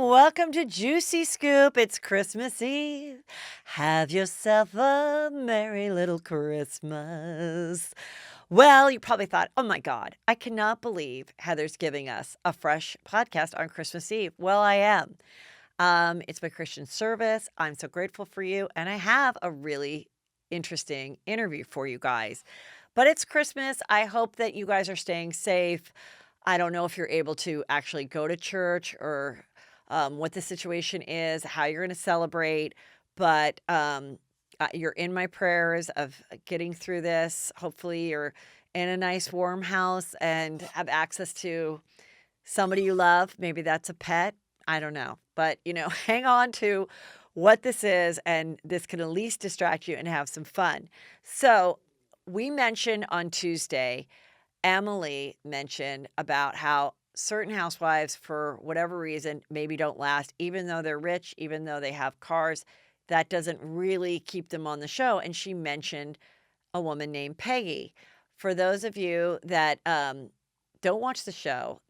welcome to Juicy Scoop. It's Christmas Eve. Have yourself a merry little Christmas. Well, you probably thought, oh my God, I cannot believe Heather's giving us a fresh podcast on Christmas Eve. Well, I am. It's my Christian service. I'm so grateful for you. And I have a really interesting interview for you guys. But it's Christmas. I hope that you guys are staying safe. I don't know if you're able to actually go to church or what the situation is, how you're going to celebrate, but you're in my prayers of getting through this. Hopefully you're in a nice warm house and have access to somebody you love. Maybe that's a pet. I don't know. But, hang on to what this is, and this can at least distract you and have some fun. So we mentioned on Tuesday, Emily mentioned about how certain housewives, for whatever reason, maybe don't last, even though they're rich, even though they have cars. That doesn't really keep them on the show. And she mentioned a woman named Peggy. For those of you that don't watch the show,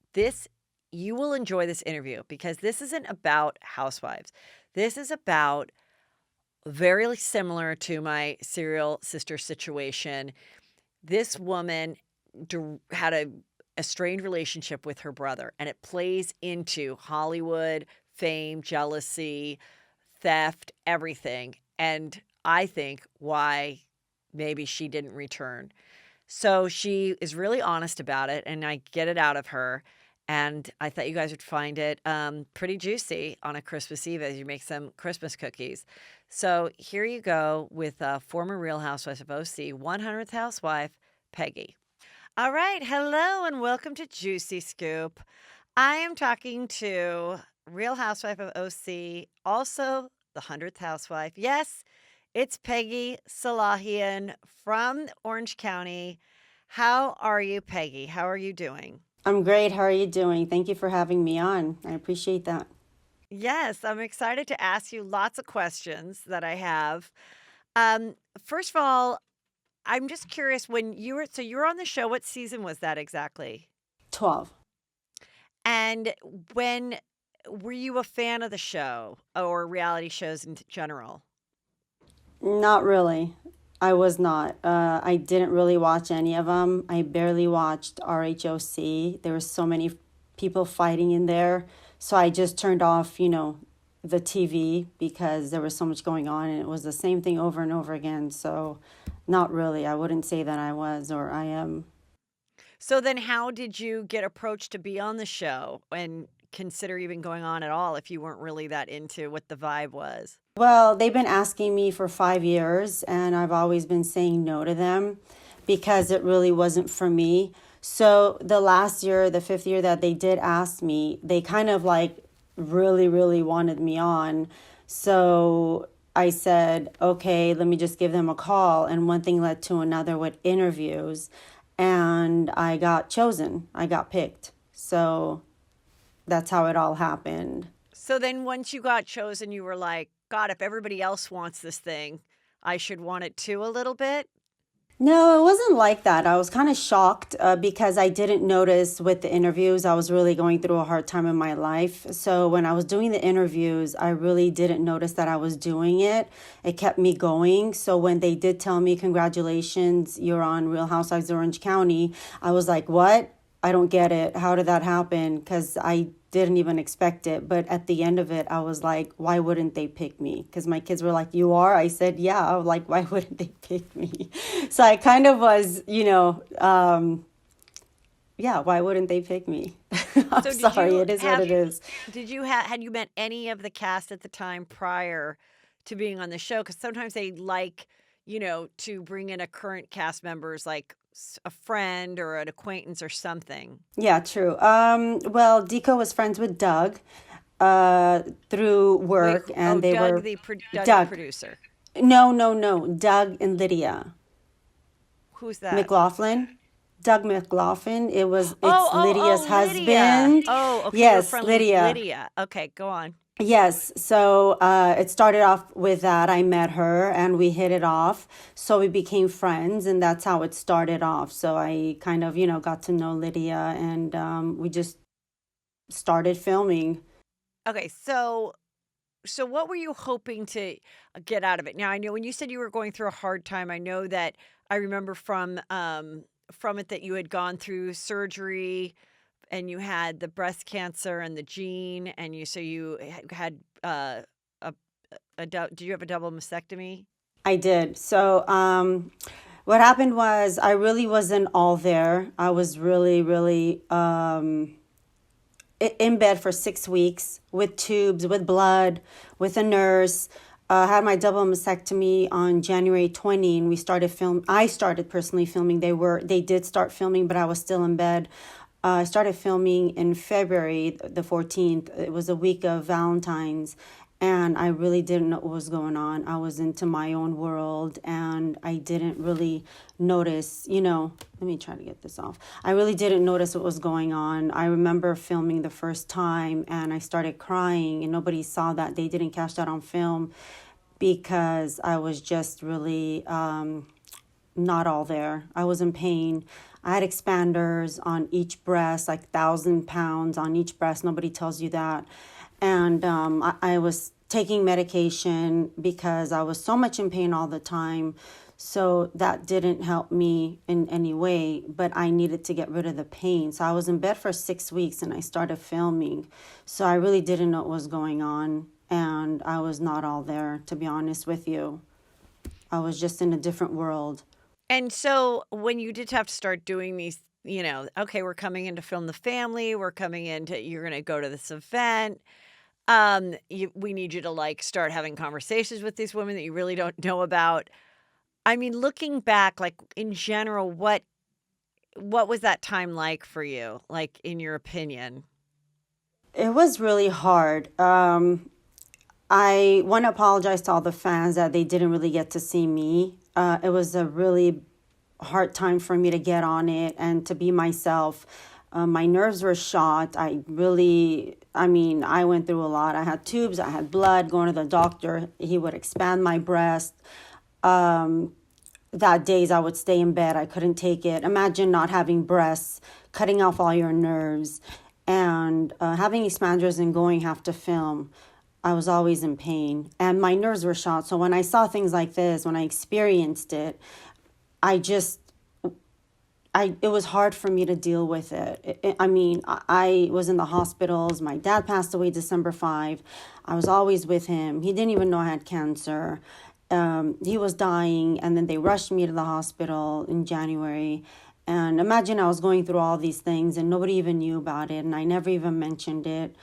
you will enjoy this interview because this isn't about housewives. This is about very similar to my serial sister situation. This woman had a strained relationship with her brother, and it plays into Hollywood, fame, jealousy, theft, everything. And I think why maybe she didn't return. So she is really honest about it, and I get it out of her. And I thought you guys would find it pretty juicy on a Christmas Eve as you make some Christmas cookies. So here you go with former Real Housewives of OC, 100th housewife, Peggy. All right. Hello and welcome to Juicy Scoop. I am talking to Real Housewife of OC, also the 100th housewife. Yes, it's Peggy Sulahian from Orange County. How are you, Peggy? How are you doing? I'm great. How are you doing? Thank you for having me on. I appreciate that. Yes, I'm excited to ask you lots of questions that I have. First of all, I'm just curious when you were on the show, what season was that exactly? 12. And when were you a fan of the show or reality shows in general? Not really. I was not. I didn't really watch any of them. I barely watched RHOC. There were so many people fighting in there. So I just turned off, the TV because there was so much going on and it was the same thing over and over again. So not really. I wouldn't say that I was or I am. So then how did you get approached to be on the show and consider even going on at all if you weren't really that into what the vibe was? Well, they've been asking me for 5 years, and I've always been saying no to them because it really wasn't for me. So the last year, the fifth year that they did ask me, they kind of like really, really wanted me on. So I said, okay, let me just give them a call. And one thing led to another with interviews, and I got chosen. I got picked. So that's how it all happened. So then once you got chosen, you were like, God, if everybody else wants this thing, I should want it too a little bit. No, it wasn't like that. I was kind of shocked because I didn't notice with the interviews. I was really going through a hard time in my life. So when I was doing the interviews, I really didn't notice that I was doing it. It kept me going. So when they did tell me, congratulations, you're on Real Housewives of Orange County, I was like, what? I don't get it. How did that happen? Because I didn't even expect it. But at the end of it, I was like, why wouldn't they pick me? Because my kids were like, you are? I said, yeah. I was like, why wouldn't they pick me? So I kind of was, yeah, why wouldn't they pick me? I'm So sorry. It is what it is. had you met any of the cast at the time prior to being on the show? Because sometimes they like, to bring in a current cast members like a friend or an acquaintance or something. Yeah, true. Well, Deco was friends with Doug through Wait, work, and they Doug, were Doug, the Doug. producer. No. Doug and Lydia Who's that? McLaughlin. Doug McLaughlin. It's Lydia's Lydia. husband. Oh, okay, you were Yes, friendly with Lydia. Lydia. Okay, go on. Yes. So it started off with that. I met her and we hit it off. So we became friends, and that's how it started off. So I kind of, got to know Lydia, and we just started filming. Okay, so what were you hoping to get out of it? Now, I know when you said you were going through a hard time, I know that I remember from it that you had gone through surgery and you had the breast cancer and the gene, and you had a did you have a double mastectomy? I did. So, what happened was I really wasn't all there. I was really, really in bed for 6 weeks with tubes, with blood, with a nurse. I had my double mastectomy on January 20, and we started film. I started personally filming. They did start filming, but I was still in bed. I started filming in February the 14th. It was a week of Valentine's, and I really didn't know what was going on. I was into my own world, and I didn't really notice, let me try to get this off. I really didn't notice what was going on. I remember filming the first time, and I started crying, and nobody saw that. They didn't catch that on film because I was just really not all there. I was in pain. I had expanders on each breast, like 1,000 pounds on each breast. Nobody tells you that. And I was taking medication because I was so much in pain all the time. So that didn't help me in any way, but I needed to get rid of the pain. So I was in bed for 6 weeks and I started filming. So I really didn't know what was going on. And I was not all there, to be honest with you. I was just in a different world. And so when you did have to start doing these, okay, we're coming in to film the family, you're going to go to this event. We need you to like start having conversations with these women that you really don't know about. I mean, looking back, like in general, what was that time like for you? Like in your opinion? It was really hard. I want to apologize to all the fans that they didn't really get to see me. It was a really hard time for me to get on it and to be myself. My nerves were shot. I went through a lot. I had tubes, I had blood, going to the doctor. He would expand my breast. That days I would stay in bed. I couldn't take it. Imagine not having breasts, cutting off all your nerves, and having expanders and going have to film. I was always in pain and my nerves were shot. So when I saw things like this, when I experienced it, I just it was hard for me to deal with it. I was in the hospitals. My dad passed away December 5. I was always with him. He didn't even know I had cancer. He was dying, and then they rushed me to the hospital in January. And imagine I was going through all these things, and nobody even knew about it, and I never even mentioned it.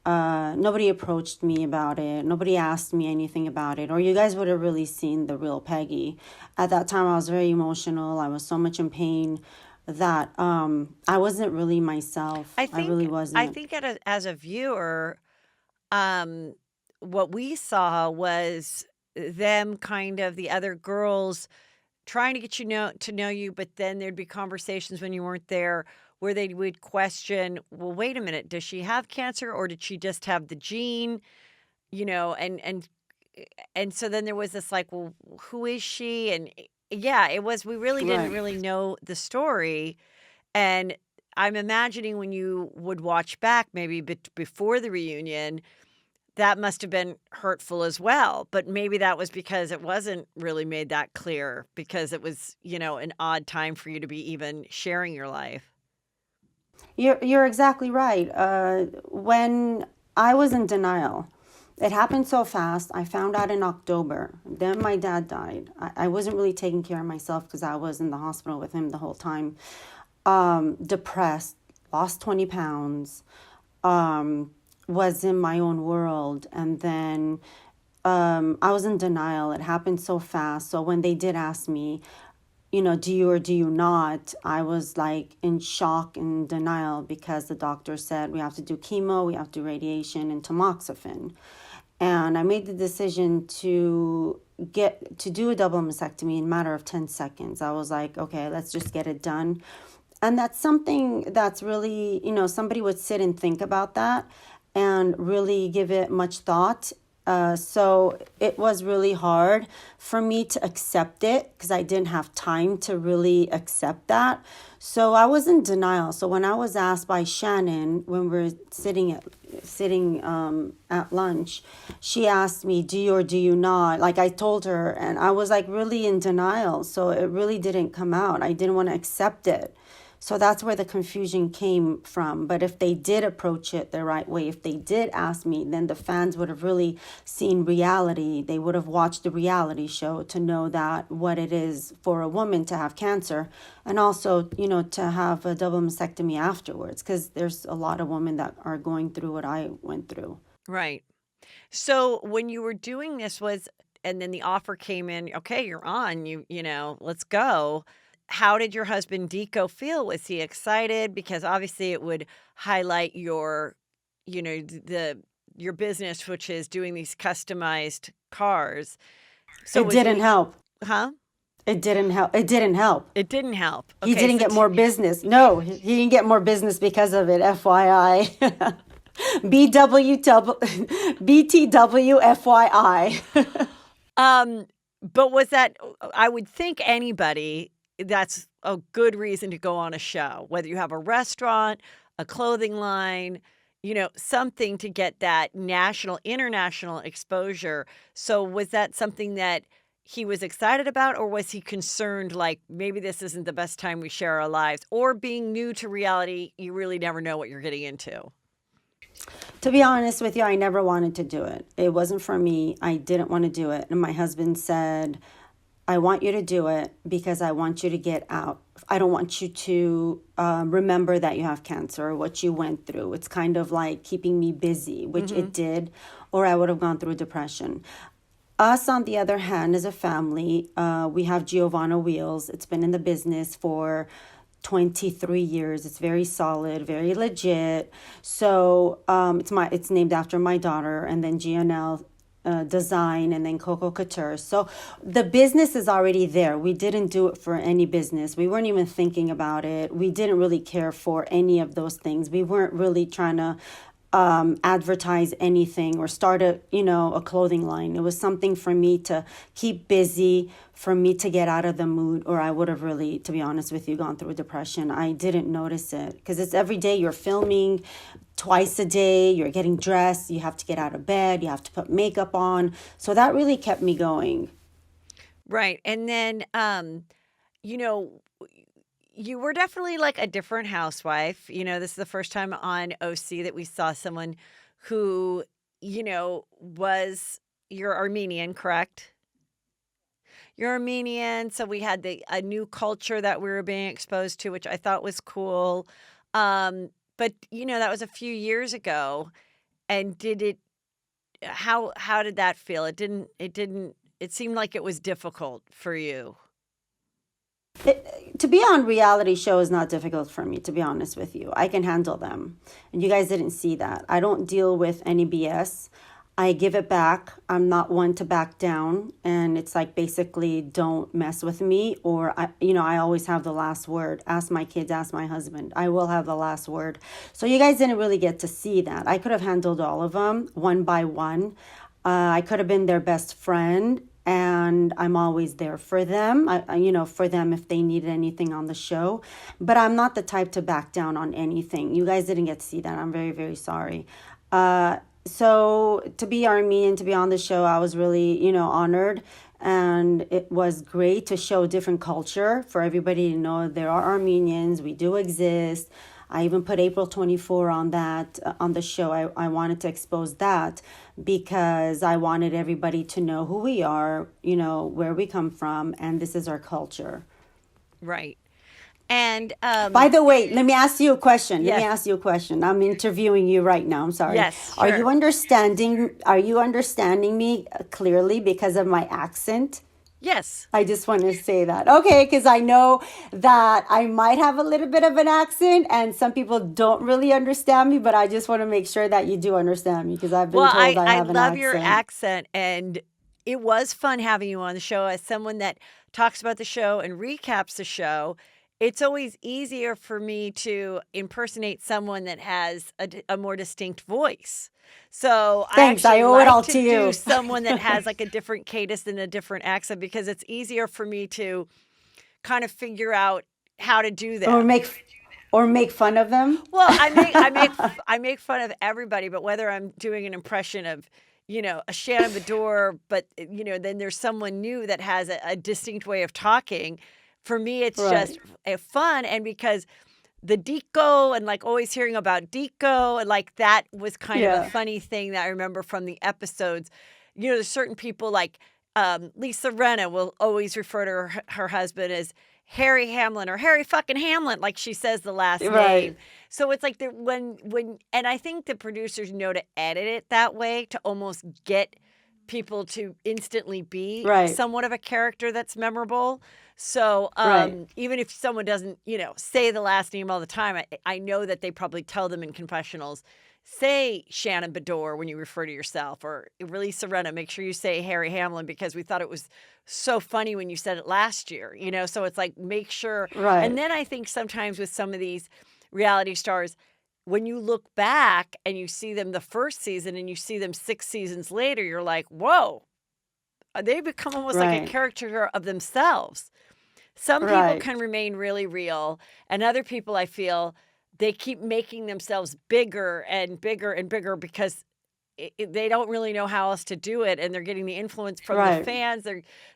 Nobody approached me about it. Nobody asked me anything about it. Or you guys would have really seen the real Peggy. At that time, I was very emotional. I was so much in pain that I wasn't really myself. I I really think I wasn't. think as a viewer, um, what we saw was them kind of the other girls trying to get to know you, but then there'd be conversations when you weren't there where they would question, well, wait a minute, does she have cancer or did she just have the gene? You know, and so then there was this like, well, who is she? And yeah, it was we really didn't Right. really know the story. And I'm imagining when you would watch back, maybe before the reunion, that must have been hurtful as well. But maybe that was because it wasn't really made that clear because it was, an odd time for you to be even sharing your life. You're exactly right. When I was in denial, it happened so fast. I found out in October. Then my dad died. I wasn't really taking care of myself because I was in the hospital with him the whole time. Depressed, lost 20 pounds, was in my own world. And then I was in denial. It happened so fast. So when they did ask me, do you or do you not? I was like in shock and denial because the doctor said we have to do chemo, we have to do radiation and tamoxifen. And I made the decision to do a double mastectomy in a matter of 10 seconds. I was like, okay, let's just get it done. And that's something that's really, somebody would sit and think about that and really give it much thought. So it was really hard for me to accept it because I didn't have time to really accept that. So I was in denial. So when I was asked by Shannon when we are sitting at lunch, she asked me, "Do you or do you not?" Like I told her, and I was like really in denial. So it really didn't come out. I didn't want to accept it. So that's where the confusion came from. But if they did approach it the right way, if they did ask me, then the fans would have really seen reality. They would have watched the reality show to know that what it is for a woman to have cancer and also, to have a double mastectomy afterwards. Because there's a lot of women that are going through what I went through. Right. So when you were doing this and then the offer came in, okay, you're on, let's go. How did your husband Deco feel? Was he excited? Because obviously it would highlight your business, which is doing these customized cars. So It was didn't he, help. huh? It didn't help. It didn't help. It didn't help. He Okay, didn't get more business. No, he didn't get more business because of it, FYI. BTW FYI. but was that, I would think anybody, that's a good reason to go on a show, whether you have a restaurant, a clothing line, something to get that national, international exposure. So was that something that he was excited about, or was he concerned, like maybe this isn't the best time we share our lives, or being new to reality, you really never know what you're getting into? To be honest with you, I never wanted to do it. It wasn't for me. I didn't want to do it. And my husband said, I want you to do it because I want you to get out. I don't want you to remember that you have cancer or what you went through. It's kind of like keeping me busy, which it did, or I would have gone through depression. Us, on the other hand, as a family, we have Giovanna Wheels. It's been in the business for 23 years. It's very solid, very legit. So it's named after my daughter, and then GNL Design, and then Coco Couture. So the business is already there. We didn't do it for any business. We weren't even thinking about it. We didn't really care for any of those things. We weren't really trying to advertise anything or start a clothing line. It was something for me to keep busy, for me to get out of the mood, or I would have really, to be honest with you, gone through depression. I didn't notice it because it's every day. You're filming twice a day, you're getting dressed, you have to get out of bed, you have to put makeup on. So that really kept me going. Right. And then, you know, you were definitely like a different housewife. This is the first time on OC that we saw someone who, was you're Armenian, correct? You're Armenian, so we had a new culture that we were being exposed to, which I thought was cool. But that was a few years ago. And how did that feel? It seemed like it was difficult for you. To be on reality show is not difficult for me, to be honest with you. I can handle them. And you guys didn't see that. I don't deal with any BS. I give it back. I'm not one to back down. And it's like basically don't mess with me, or I always have the last word. Ask my kids, ask my husband. I will have the last word. So you guys didn't really get to see that. I could have handled all of them one by one. I could have been their best friend, and I'm always there for them. For them if they needed anything on the show. But I'm not the type to back down on anything. You guys didn't get to see that. I'm very, very sorry. So to be Armenian, to be on the show, I was really, honored. And it was great to show different culture for everybody to know there are Armenians. We do exist. I even put April 24 on that on the show. I wanted to expose that because I wanted everybody to know who we are, where we come from, and this is our culture. Right. And By the way, let me ask you a question. Let me yes, ask you a question. I'm interviewing you right now. I'm sorry. yes, Are you sure. understanding? Are you understanding me clearly because of my accent? Yes. I just want to say that. Okay, because I know that I might have a little bit of an accent and some people don't really understand me, but I just want to make sure that you do understand me because I've been Well, told I I have an love your accent. accent, and it was fun having you on the show as someone that talks about the show and recaps the show. it's always easier for me to impersonate someone that has a more distinct voice. So I Thanks. I actually owe it like all to to do you. someone that has like a different cadence and a different accent because it's easier for me to kind of figure out how to do or them. make or make fun of them. Well, I make fun of everybody, but whether I'm doing an impression of, a Shannon Bedore, but then there's someone new that has a distinct way of talking. For me, it's Right. just fun, and because the Deco and like always hearing about Deco and like that was kind of a Yeah. funny thing that I remember from the episodes. There's certain people like Lisa Renna will always refer to her husband as Harry Hamlin or Harry fucking Hamlin, like she says the last name. Right. So it's like and I think the producers know to edit it that way to almost get people to instantly be Right. somewhat of a character that's memorable. So Right. even if someone doesn't, say the last name all the time, I know that they probably tell them in confessionals, say Shannon Bedore when you refer to yourself, or really Serena, make sure you say Harry Hamlin because we thought it was so funny when you said it last year, So it's like make sure. And Right. then I think sometimes with some of these reality stars, when you look back and you see them the first season and you see them 6 seasons later, you're like, whoa, they become almost like a Right. caricature of themselves. Some people Right. can remain really real, and other people, I feel, they keep making themselves bigger and bigger and bigger because they don't really know how else to do it, and they're getting the influence from the Right. fans.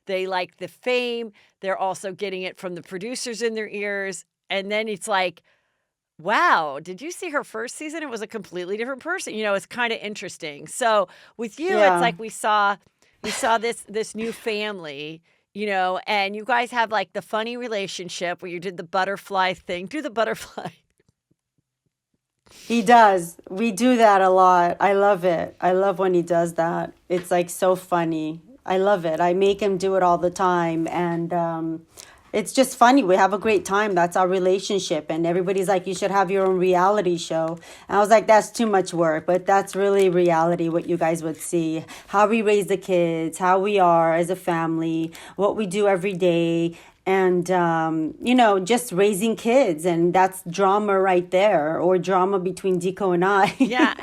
They like the fame. They're also getting it from the producers in their ears, and then it's like, wow, did you see her first season? It was a completely different person. It's kind of interesting. So with you, it's Yeah. like we saw this new family, and you guys have like the funny relationship where you did the butterfly thing. Do the butterfly. He does. We do that a lot. I love it. I love when he does that. It's like so funny. I love it. I make him do it all the time. And it's just funny. We have a great time. That's our relationship. And everybody's like, you should have your own reality show. And I was like, that's too much work. But that's really reality, what you guys would see. How we raise the kids, how we are as a family, what we do every day. And, just raising kids. And that's drama right there, or drama between Dico and I. Yeah.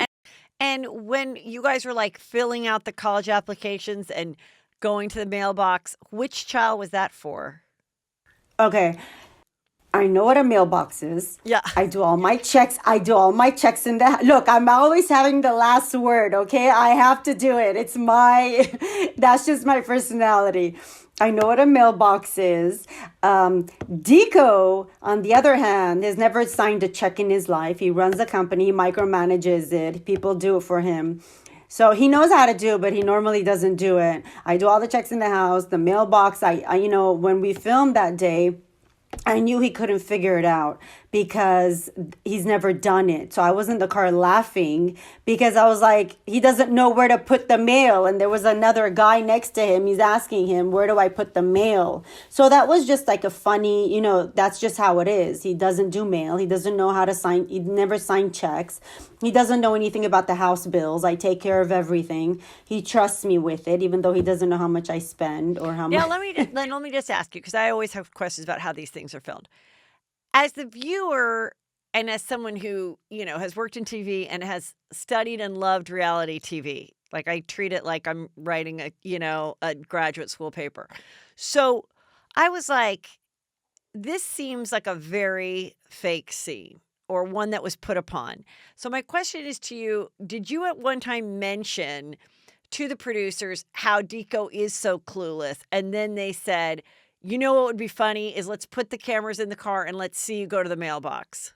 And when you guys were like filling out the college applications and going to the mailbox, which child was that for? Okay. I know what a mailbox is. Yeah. I do all my checks. I do all my checks in the look. I'm always having the last word. Okay, I have to do it. It's my. That's just my personality. I know what a mailbox is. Deco, on the other hand, has never signed a check in his life. He runs a company, he micromanages it. People do it for him. So he knows how to do it, but he normally doesn't do it. I do all the checks in the house, the mailbox. When we filmed that day, I knew he couldn't figure it out because he's never done it. So I was in the car laughing because I was like, he doesn't know where to put the mail. And there was another guy next to him. He's asking him, where do I put the mail? So that was just like a funny, that's just how it is. He doesn't do mail. He doesn't know how to sign. He never signed checks. He doesn't know anything about the house bills. I take care of everything. He trusts me with it, even though he doesn't know how much I spend or how Now much. let me just ask you because I always have questions about how these things are filmed. As the viewer and as someone who, has worked in TV and has studied and loved reality TV, like I treat it like I'm writing a graduate school paper. So I was like, this seems like a very fake scene or one that was put upon. So my question is to you, did you at one time mention to the producers how Deco is so clueless? And then they said, what would be funny is let's put the cameras in the car and let's see you go to the mailbox.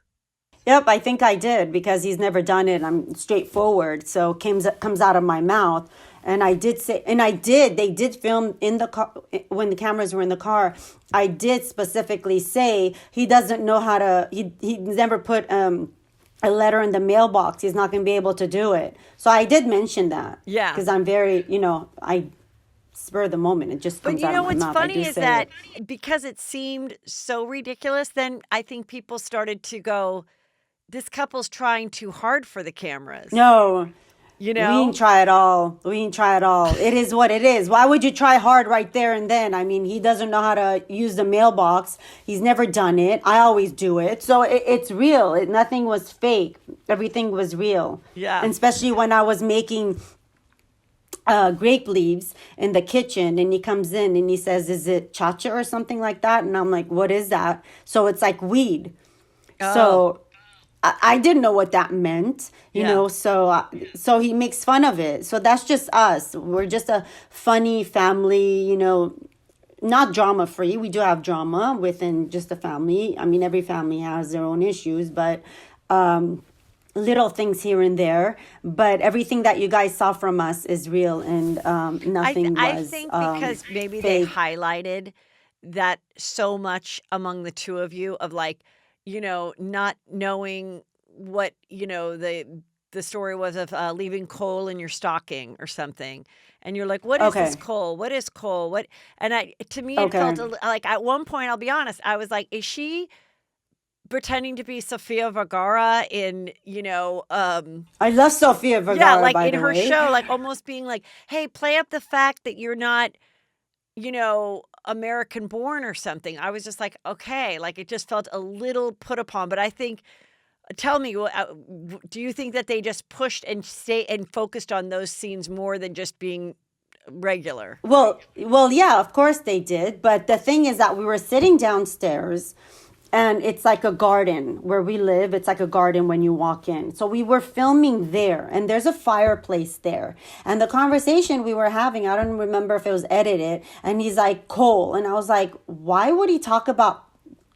Yep, I think I did because he's never done it. I'm straightforward, so comes out of my mouth. And I did say, and I did. They did film in the car when the cameras were in the car. I did specifically say he doesn't know how to. He never put a letter in the mailbox. He's not going to be able to do it. So I did mention that. Yeah. Because I'm very, I spur of the moment. It just But comes out of my what's mouth. I funny do is say that it. because it seemed so ridiculous, then I think people started to go, this couple's trying too hard for the cameras. No. you We ain't know? try it all. We ain't try it all. It is what it is. Why would you try hard right there and then? I mean, he doesn't know how to use the mailbox. He's never done it. I always do it. So it's real. Nothing was fake. Everything was real. Yeah. And especially when I was making grape leaves in the kitchen, and he comes in and he says, "Is it chacha or something like that?" And I'm like, "What is that?" So it's like weed. Oh, So I didn't know what that meant, yeah. so he makes fun of it. So that's just us. We're just a funny family, not drama free. We do have drama within just the family. I mean, every family has their own issues, but little things here and there. But everything that you guys saw from us is real, and nothing I was think because maybe they fake. highlighted that so much among the two of you of like, not knowing what, the story was of leaving coal in your stocking or something. And you're like, what is this Okay, coal? What is coal? What? And to me, it felt okay. like at one point, I'll be honest, I was like, is she pretending to be Sofia Vergara in, I love Sofia yeah, Vergara, like by in the her way. show, like almost being like, hey, play up the fact that you're not, American born or something. I was just like, okay, like it just felt a little put upon. But I think, tell me, do you think that they just pushed and stay and focused on those scenes more than just being regular? Well, yeah, of course they did. But the thing is that we were sitting downstairs, and it's like a garden where we live. It's like a garden when you walk in. So we were filming there, and there's a fireplace there. And the conversation we were having, I don't remember if it was edited, and he's like, coal. And I was like, why would he talk about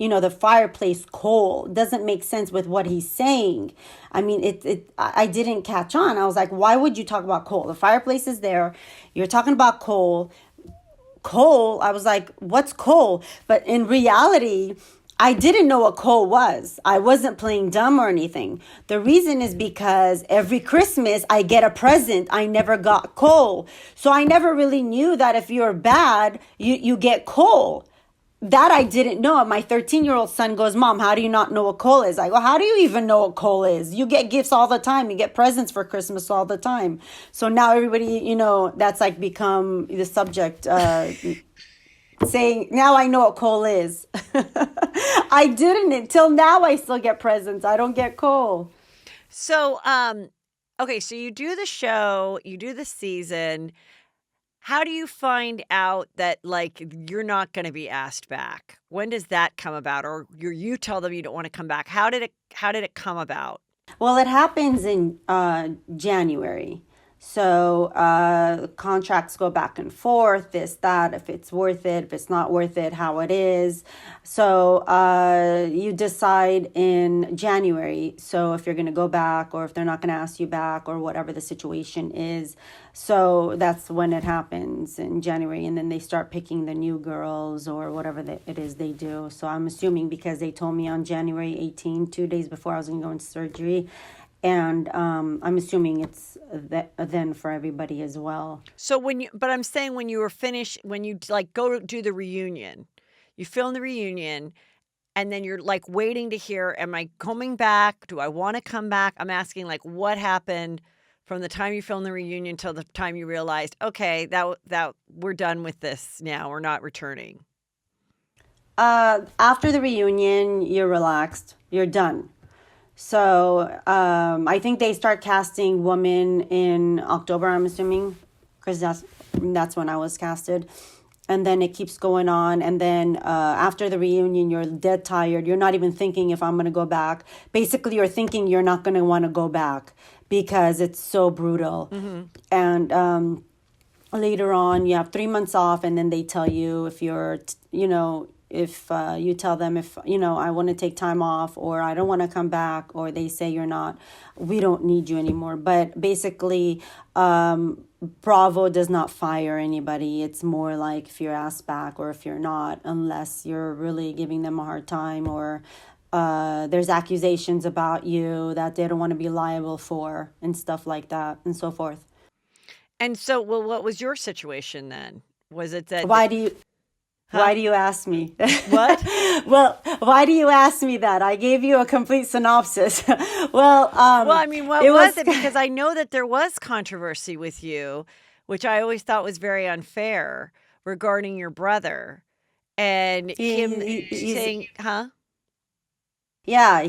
the fireplace coal? Doesn't make sense with what he's saying. I mean, I didn't catch on. I was like, why would you talk about coal? The fireplace is there. You're talking about coal. I was like, what's coal? But in reality, I didn't know what coal was. I wasn't playing dumb or anything. The reason is because every Christmas I get a present. I never got coal. So I never really knew that if you're bad, you get coal. That I didn't know. My 13-year-old son goes, Mom, how do you not know what coal is? I go, how do you even know what coal is? You get gifts all the time. You get presents for Christmas all the time. So now everybody, that's like become the subject, saying, now I know what coal is. I didn't until now. I still get presents. I don't get coal. So, okay, so you do the show, you do the season. How do you find out that, like, you're not gonna be asked back? When does that come about? Or you tell them you don't wanna come back? How did it come about? Well, it happens in January. So contracts go back and forth, this, that, if it's worth it, if it's not worth it, how it is. So you decide in January. So if you're going to go back or if they're not going to ask you back or whatever the situation is. So that's when it happens in January. And then they start picking the new girls or whatever it is they do. So I'm assuming because they told me on January 18, 2 days before I was going to go into surgery. And I'm assuming it's then for everybody as well. So but I'm saying when you were finished, when you like go do the reunion, you film the reunion, and then you're like waiting to hear, am I coming back? Do I want to come back? I'm asking like what happened from the time you filmed the reunion till the time you realized, okay, that we're done with this now. We're not returning. After the reunion, you're relaxed. You're done. So I think they start casting women in October, I'm assuming, because that's when I was casted. And then it keeps going on. And then after the reunion, you're dead tired. You're not even thinking if I'm going to go back. Basically, you're thinking you're not going to want to go back because it's so brutal. And later on, you have 3 months off, and then they tell you if you're, if you tell them if, I want to take time off or I don't want to come back, or they say we don't need you anymore. But basically, Bravo does not fire anybody. It's more like if you're asked back or if you're not, unless you're really giving them a hard time or there's accusations about you that they don't want to be liable for and stuff like that and so forth. And so, well, what was your situation then? Was it that, Why do you Huh? Why do you ask me? What? Well, why do you ask me that? I gave you a complete synopsis. Well, Well, I mean, what it was was, it? Because I know that there was controversy with you, which I always thought was very unfair regarding your brother and him he's, saying, huh? yeah,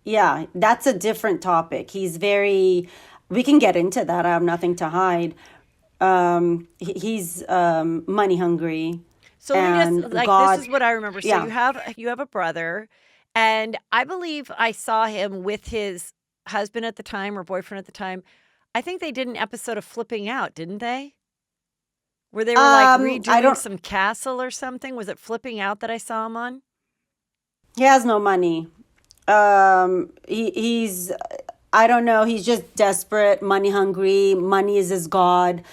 yeah, that's a different topic. We can get into that. I have nothing to hide. He's money hungry, So let me just and like this God, is what I remember. So yeah. you have a brother, and I believe I saw him with his husband at the time or boyfriend at the time. I think they did an episode of Flipping Out, didn't they? Where they were like I redoing don't. some castle or something. Was it Flipping Out that I saw him on? He has no money. He's, I don't know. He's just desperate, money hungry. Money is his God.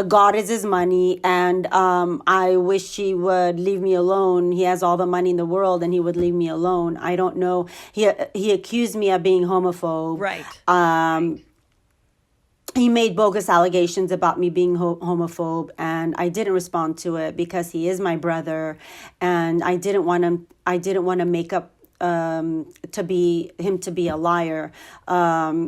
God is his money, and I wish he would leave me alone. He has all the money in the world, and he would leave me alone. I don't know. He accused me of being homophobe. Right. He made bogus allegations about me being homophobe, and I didn't respond to it because he is my brother, and I didn't want to make up to be a liar.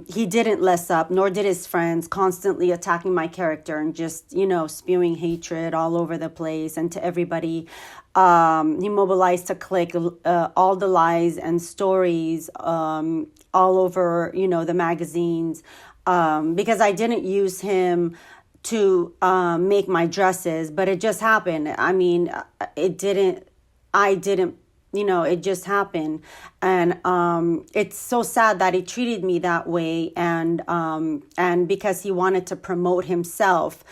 He didn't less up, nor did his friends, constantly attacking my character and just, spewing hatred all over the place and to everybody. He mobilized to click all the lies and stories all over, the magazines, because I didn't use him to make my dresses, but it just happened. I mean, I didn't, it just happened. And it's so sad that he treated me that way. And because he wanted to promote himself,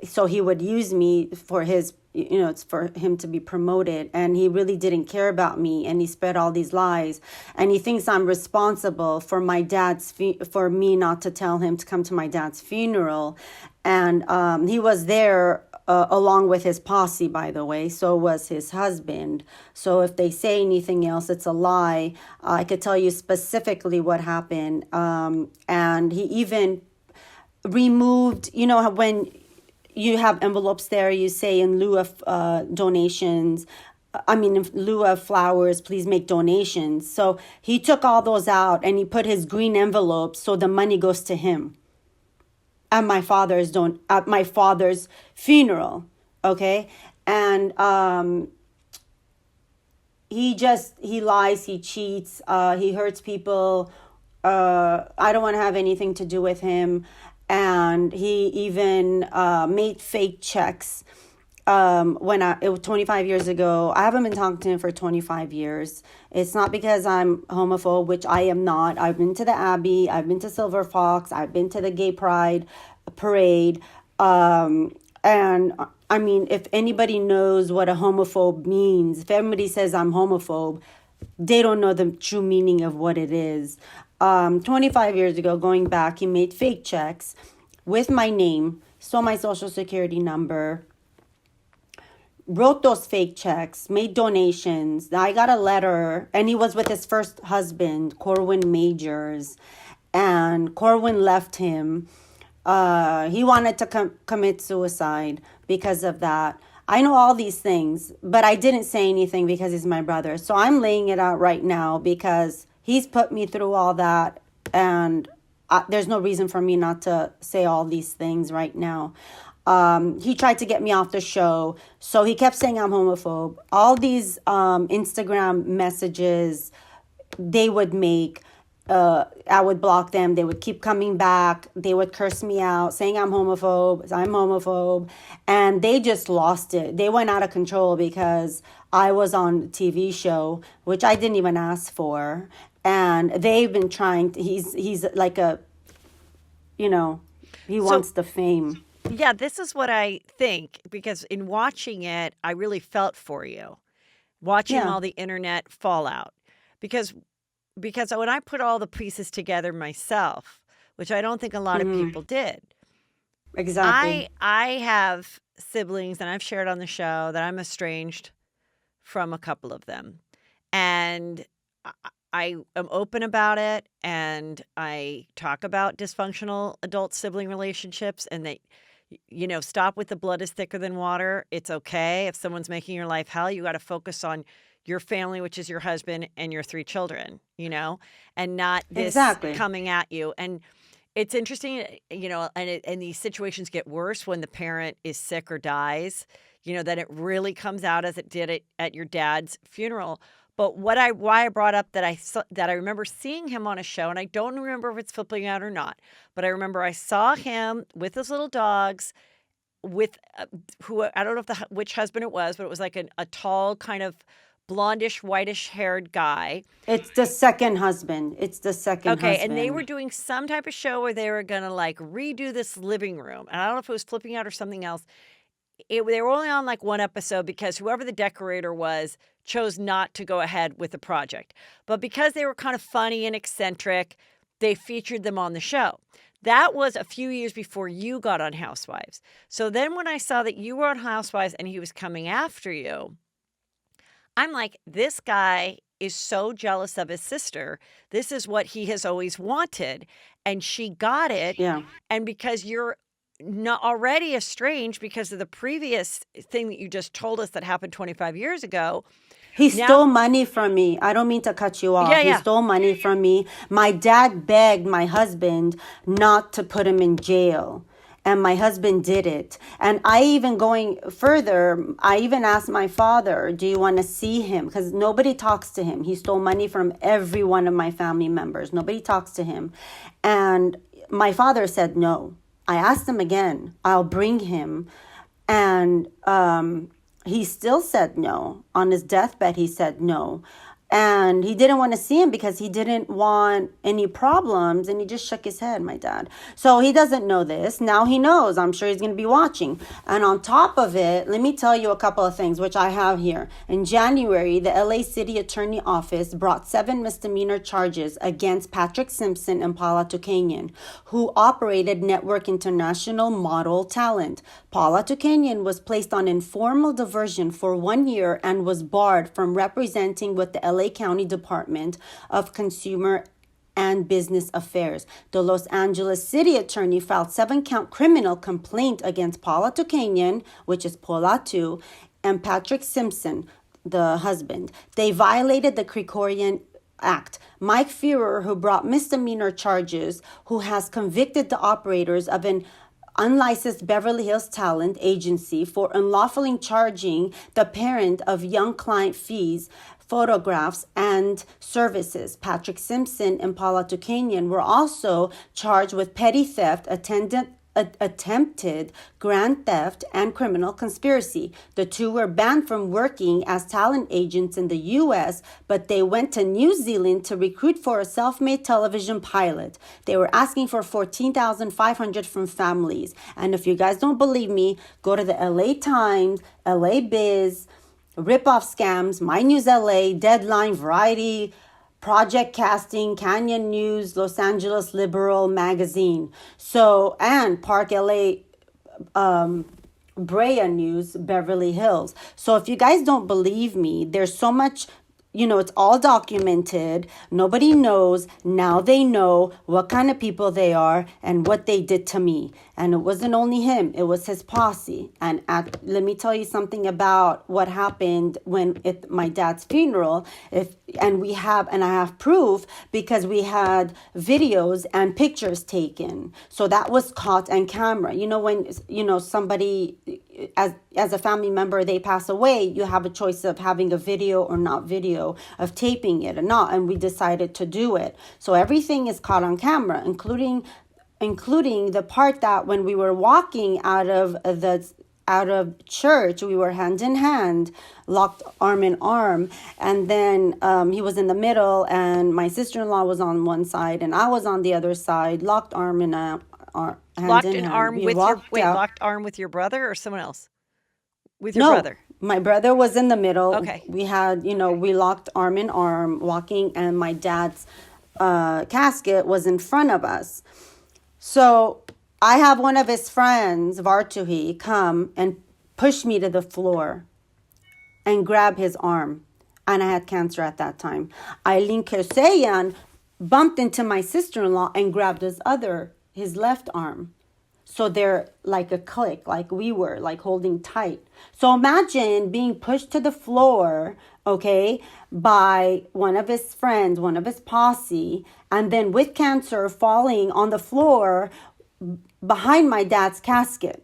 so he would use me for his, it's for him to be promoted, and he really didn't care about me, and he spread all these lies, and he thinks I'm responsible for for me not to tell him to come to my dad's funeral. And he was there along with his posse, by the way. So was his husband. So if they say anything else, it's a lie. I could tell you specifically what happened. And he even removed, when you have envelopes there, you say in lieu of donations, in lieu of flowers, please make donations. So he took all those out and he put his green envelopes so the money goes to him at my father's funeral. Okay. And he lies, he cheats, he hurts people. I don't want to have anything to do with him. And he even made fake checks. It was 25 years ago. I haven't been talking to him for 25 years. It's not because I'm homophobe, which I am not. I've been to the Abbey. I've been to Silver Fox. I've been to the Gay Pride parade. And I mean, if anybody knows what a homophobe means, if everybody says I'm homophobe, they don't know the true meaning of what it is. 25 years ago, going back, he made fake checks with my name, stole my social security number, wrote those fake checks, made donations. I got a letter, and he was with his first husband, Corwin Majors, and Corwin left him. He wanted to commit suicide because of that. I know all these things, but I didn't say anything because he's my brother. So I'm laying it out right now because he's put me through all that, and there's no reason for me not to say all these things right now. He tried to get me off the show, so he kept saying I'm homophobe. All these Instagram messages they would make, I would block them. They would keep coming back. They would curse me out, saying I'm homophobe. And they just lost it. They went out of control because I was on a TV show, which I didn't even ask for. And they've been he's like he So wants the fame. yeah, this is what I think because in watching it, I really felt for you. Watching Yeah. all the internet fallout. Because when I put all the pieces together myself, which I don't think a lot of people did. Exactly. I have siblings, and I've shared on the show that I'm estranged from a couple of them. And I am open about it, and I talk about dysfunctional adult sibling relationships, and that Stop with the blood is thicker than water. It's okay. If someone's making your life hell, you got to focus on your family, which is your husband and your 3 children, and not this Exactly. coming at you. And it's interesting, and these situations get worse when the parent is sick or dies, then it really comes out as it did at your dad's funeral. But why I brought up that I remember seeing him on a show, and I don't remember if it's flipping out or not, but I remember I saw him with his little dogs with who I don't know which husband it was, but it was like a tall kind of blondish, whitish haired guy. It's the second husband. It's the second Okay, and they were husband. doing some type of show where they were gonna like redo this living room, and I don't know if it was flipping out or something else. They were only on like one episode because whoever the decorator was chose not to go ahead with the project. But because they were kind of funny and eccentric, they featured them on the show. That was a few years before you got on Housewives. So then when I saw that you were on Housewives and he was coming after you, I'm like, this guy is so jealous of his sister. This is what he has always wanted. And she got it. Yeah. And because you're not already estranged because of the previous thing that you just told us that happened 25 years ago. He Now, stole money from me. I don't mean to cut you off. yeah, He yeah. stole money from me. My dad begged my husband not to put him in jail. And my husband did it. And I even going further, I even asked my father, do you want to see him? Because nobody talks to him. He stole money from every one of my family members. Nobody talks to him. And my father said no. I asked him again, I'll bring him. And he still said no. On his deathbed, he said no. And he didn't want to see him because he didn't want any problems. And he just shook his head, my dad. So he doesn't know this. Now he knows. I'm sure he's going to be watching. And on top of it, let me tell you a couple of things, which I have here. In January, the LA City Attorney Office brought 7 misdemeanor charges against Patrick Simpson and Paula Tukanian, who operated Network International Model Talent. Paula Tukanian was placed on informal diversion for 1 year and was barred from representing with the LA County Department of Consumer and Business Affairs. The Los Angeles City Attorney filed 7-count criminal complaint against Paula Tukanian, which is Paula 2, and Patrick Simpson, the husband. They violated the Krikorian Act. Mike Führer, who brought misdemeanor charges, who has convicted the operators of an unlicensed Beverly Hills talent agency for unlawfully charging the parent of young client fees, photographs, and services. Patrick Simpson and Paula Tukanian were also charged with petty theft, attempted grand theft, and criminal conspiracy. The two were banned from working as talent agents in the U.S., but they went to New Zealand to recruit for a self-made television pilot. They were asking for $14,500 from families. And if you guys don't believe me, go to the LA Times, LA Biz, Ripoff Scams, My News LA, Deadline, Variety, Project Casting, Canyon News, Los Angeles Liberal Magazine. So, and Park LA, Brea News, Beverly Hills. So if you guys don't believe me, there's so much, it's all documented. Nobody knows. Now they know what kind of people they are and what they did to me. And it wasn't only him. It was his posse. And let me tell you something about what happened at my dad's funeral. I have proof because we had videos and pictures taken. So that was caught on camera. When, somebody, as a family member, they pass away, you have a choice of having a video or not video, of taping it or not. And we decided to do it. So everything is caught on camera, including the part that when we were walking out of church, we were hand in hand, locked arm in arm, and then he was in the middle, and my sister-in-law was on one side, and I was on the other side, locked arm in hand locked in an hand. arm We with walked out. locked arm with your brother or someone else? With your No, brother. my brother was in the middle. Okay. We had, we locked arm in arm walking, and my dad's casket was in front of us. So I have one of his friends, Vartuhi, come and push me to the floor and grab his arm. And I had cancer at that time. Eileen Kerseyan bumped into my sister-in-law and grabbed his left arm. So they're like a clique, like we were, like holding tight. So imagine being pushed to the floor, okay, by one of his friends, one of his posse, and then with cancer falling on the floor behind my dad's casket.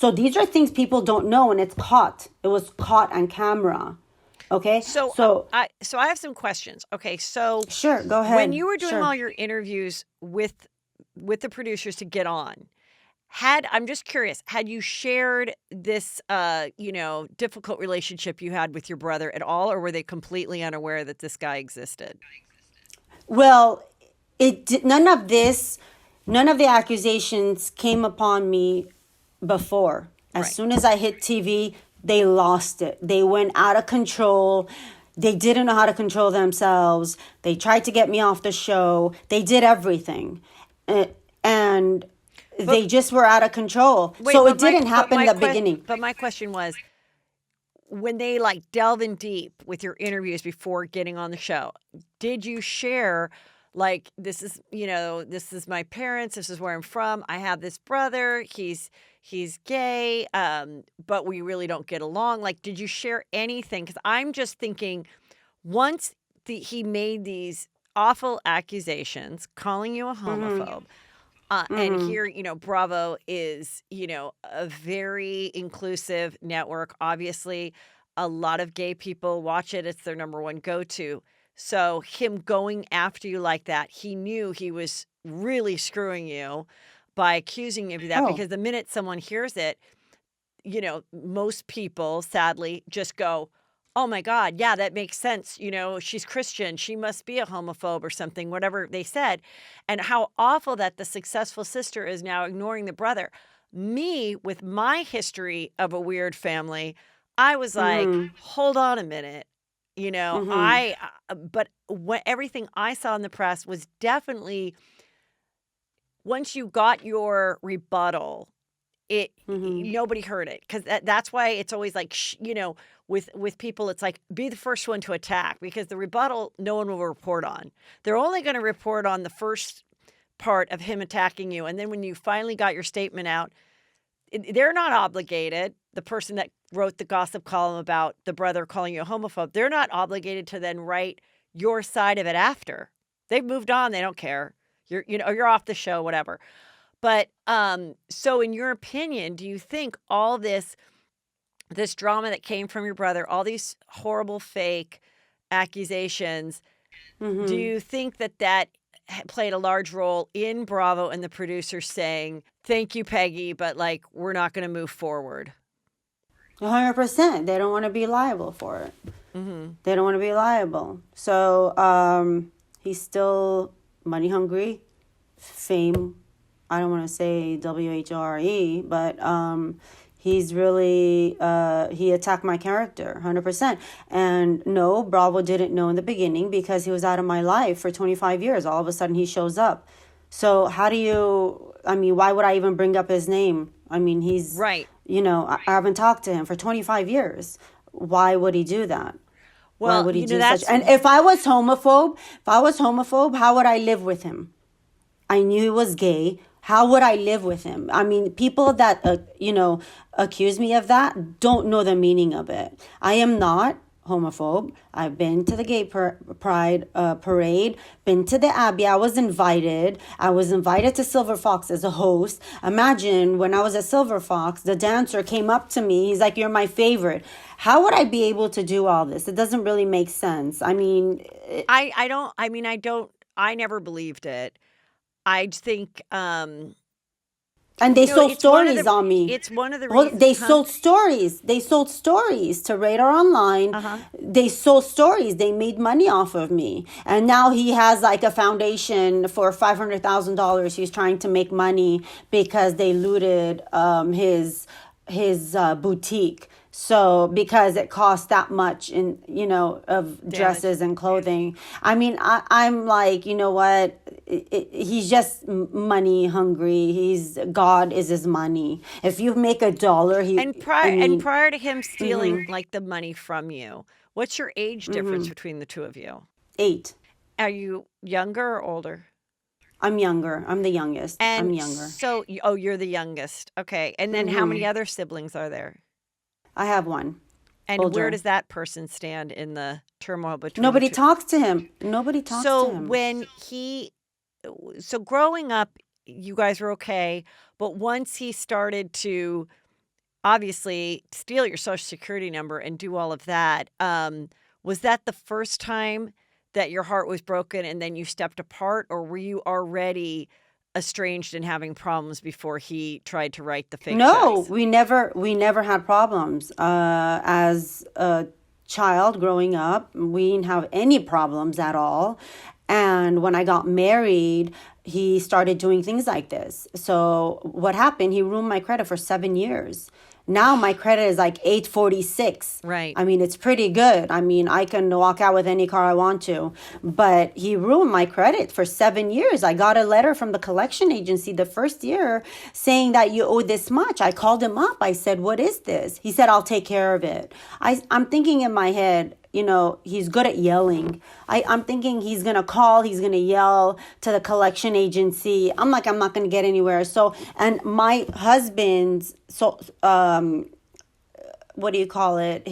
So these are things people don't know, and it's caught. It was caught on camera. Okay, So so I have some questions. Okay, so sure, go when ahead. you were doing Sure. all your interviews with the producers to get on, I'm just curious, had you shared this difficult relationship you had with your brother at all, or were they completely unaware that this guy existed? Well, none of this, none of the accusations came upon me before. As Right. soon as I hit TV, they lost it. They went out of control. They didn't know how to control themselves. They tried to get me off the show. They did everything. Uh, And But they just were out of control. wait, So it didn't happen in the beginning. but my question was, when they like delve in deep with your interviews before getting on the show, did you share like this is my parents, this is where I'm from, I have this brother, he's gay, but we really don't get along. Like, did you share anything? Because I'm just thinking once he made these awful accusations, calling you a homophobe, and here, Bravo is, a very inclusive network. Obviously, a lot of gay people watch it. It's their number one go-to. So him going after you like that, he knew he was really screwing you by accusing you of that, Oh, because the minute someone hears it, most people sadly just go, "Oh my God, yeah, that makes sense. She's Christian. She must be a homophobe or something," whatever they said. And how awful that the successful sister is now ignoring the brother. Me, with my history of a weird family, I was like, mm-hmm, hold on a minute. mm-hmm. But what everything I saw in the press was definitely once you got your rebuttal, it Mm-hmm. nobody heard it, because that's why it's always like, with people, it's like, be the first one to attack, because the rebuttal, no one will report on. They're only going to report on the first part of him attacking you, and then when you finally got your statement out, they're not obligated. The person that wrote the gossip column about the brother calling you a homophobe, they're not obligated to then write your side of it after. They've moved on. They don't care. You're off the show, whatever. But, so in your opinion, do you think all this drama that came from your brother, all these horrible fake accusations, do Mm-hmm. you think that played a large role in Bravo and the producers saying, "Thank you, Peggy, but like we're not going to move forward"? 100%. They don't want to be liable for it. Mhm. They don't want to be liable. So he's still money hungry, fame. I don't want to say WHRE, but he's really, he attacked my character 100%. And no, Bravo didn't know in the beginning because he was out of my life for 25 years. All of a sudden he shows up. So how do you, I mean, why would I even bring up his name? I mean, Right. I haven't talked to him for 25 years. Why would he do that? Why Well, would he do such? that's And if I was homophobe, how would I live with him? I knew he was gay. How would I live with him? I mean, people that accuse me of that don't know the meaning of it. I am not homophobe. I've been to the gay pride parade, been to the Abbey. I was invited. I was invited to Silver Fox as a host. Imagine when I was at Silver Fox, the dancer came up to me. He's like, "You're my favorite." How would I be able to do all this? It doesn't really make sense. I mean, I don't I mean I never believed it. I think and they sold it's one of stories the on me. it's one of the Well, reasons, they huh? sold stories. They sold stories to Radar Online. Uh-huh. They sold stories. They made money off of me. And now he has like a foundation for $500,000. He's trying to make money because they looted his boutique. So because it costs that much in of Damage. dresses and clothing, I mean, I'm like, you know what? He's just money hungry. God is his money. If you make a dollar, I And mean, prior to him stealing mm-hmm, like the money from you, what's your age difference mm-hmm, between the two of you? 8. Are you younger or older? I'm younger. I'm the youngest. I'm And younger. so, oh, you're the youngest. Okay. And then how many Hmm. other siblings are there? I have one, And where older. does that person stand in the turmoil between you Nobody two? talks to him. Nobody talks to So him. so growing up, you guys were okay, but once he started to obviously steal your social security number and do all of that, was that the first time that your heart was broken and then you stepped apart, or were you already estranged and having problems before he tried to write the fake No, checks? we never had problems. As a child growing up, we didn't have any problems at all. And when I got married, he started doing things like this. So what happened? He ruined my credit for 7 years. Now my credit is like 846. Right. I mean, it's pretty good. I mean, I can walk out with any car I want to. But he ruined my credit for 7 years. I got a letter from the collection agency the first year saying that you owe this much. I called him up. I said, "What is this?" He said, "I'll take care of it." I'm thinking in my head, he's good at yelling. I'm thinking he's going to call, he's going to yell to the collection agency. I'm like, I'm not going to get anywhere. So, and my husband's, what do you call it?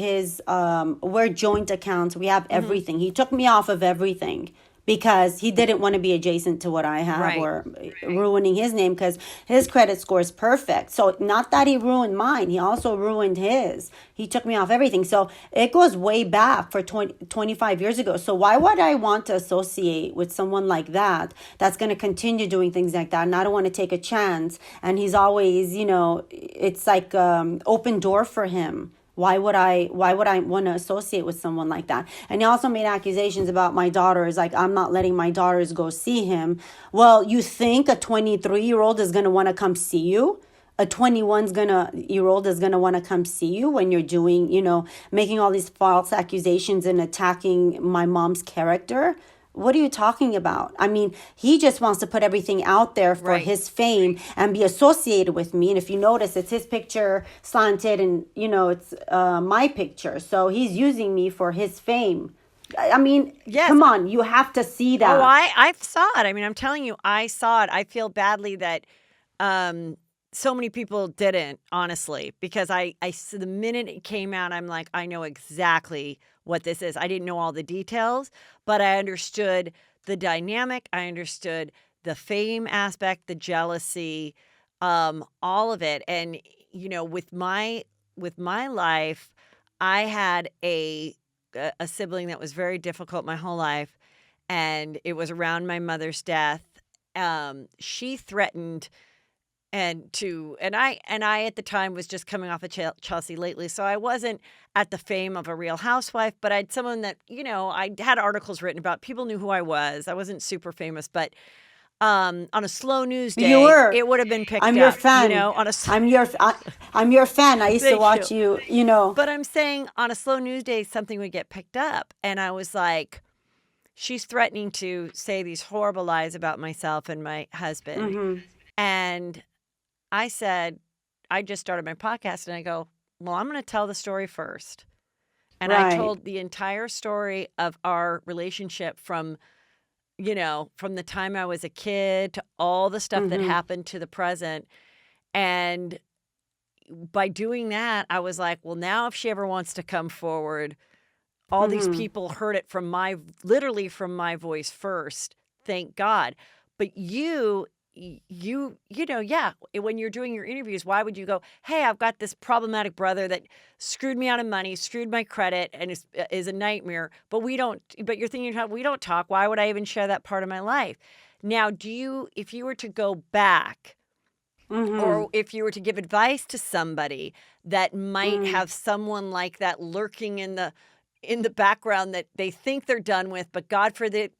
We're joint accounts. We have Hmm. everything. He took me off of everything because he didn't want to be adjacent to what I have Right. or ruining his name because his credit score is perfect. So not that he ruined mine, he also ruined his. He took me off everything. So it goes way back for 25 years ago. So why would I want to associate with someone like that that's going to continue doing things like that? And I don't want to take a chance. And he's always, it's like open door for him. Why would I want to associate with someone like that? And he also made accusations about my daughters, like I'm not letting my daughters go see him. Well, you think a 23-year-old is going to want to come see you? A 21-year-old is going to want to come see you when you're doing, making all these false accusations and attacking my mom's character? What are you talking about? I mean, he just wants to put everything out there for Right. his fame and be associated with me. And if you notice, it's his picture slanted and, it's my picture. So he's using me for his fame. I mean, Yes. come on, you have to see Oh, that. I saw it. I mean, I'm telling you, I saw it. I feel badly that um so many people didn't, honestly, because the minute it came out, I'm like, I know exactly what this is. I didn't know all the details, but I understood the dynamic. I understood the fame aspect, the jealousy, all of it. And with my life, I had a sibling that was very difficult my whole life, and it was around my mother's death. She threatened and I at the time was just coming off of Chelsea Lately, so I wasn't at the fame of a Real Housewife, but I'd someone that I had articles written about. People knew who I was. I wasn't super famous, but on a slow news You day, were. it would have been picked I'm your up. fan. On a s- I'm your fan. I used to thank you. watch you. But I'm saying on a slow news day, something would get picked up, and I was like, she's threatening to say these horrible lies about myself and my husband, Mm-hmm. and I said, I just started my podcast and I go, well, I'm going to tell the story first. And I Right. told the entire story of our relationship from the time I was a kid to all the stuff that Mm-hmm. happened to the present. And by doing that, I was like, well, now if she ever wants to come forward, all these Mm-hmm. people heard it literally from my voice first. Thank God. But yeah, when you're doing your interviews, why would you go, hey, I've got this problematic brother that screwed me out of money, screwed my credit, and is a nightmare, but you're thinking, we don't talk. Why would I even share that part of my life? Now, if you were to go back, Mm-hmm. or if you were to give advice to somebody that might Mm-hmm. have someone like that lurking in the background that they think they're done with, but God forbid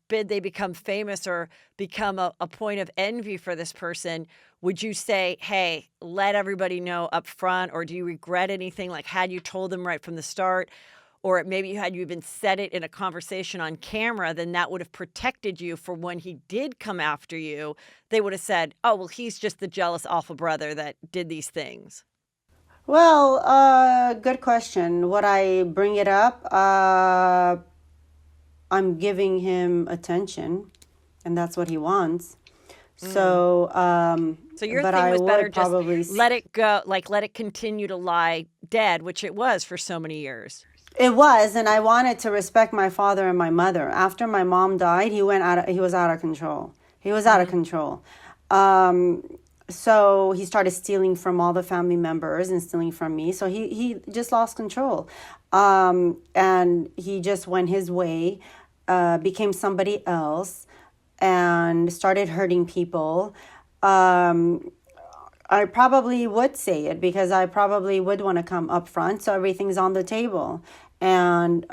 they become famous or become a point of envy for this person, would you say, hey, let everybody know up front, or do you regret anything? Like, had you told them right from the start, or maybe had you even said it in a conversation on camera, then that would have protected you for when he did come after you. They would have said, oh, well, he's just the jealous, awful brother that did these things. Well, good question. Would I bring it up? I'm giving him attention, and that's what he wants. Mm. So, So your but thing I was better would just probably. let it go, like let it continue to lie dead, which it was for so many years. It was, and I wanted to respect my father and my mother. After my mom died, he was out of control. He was out of Mm. control. Um, so he started stealing from all the family members and stealing from me. So he just lost control. And he just went his way, became somebody else, and started hurting people. Um, I probably would say it because I probably would want to come up front so everything's on the table. And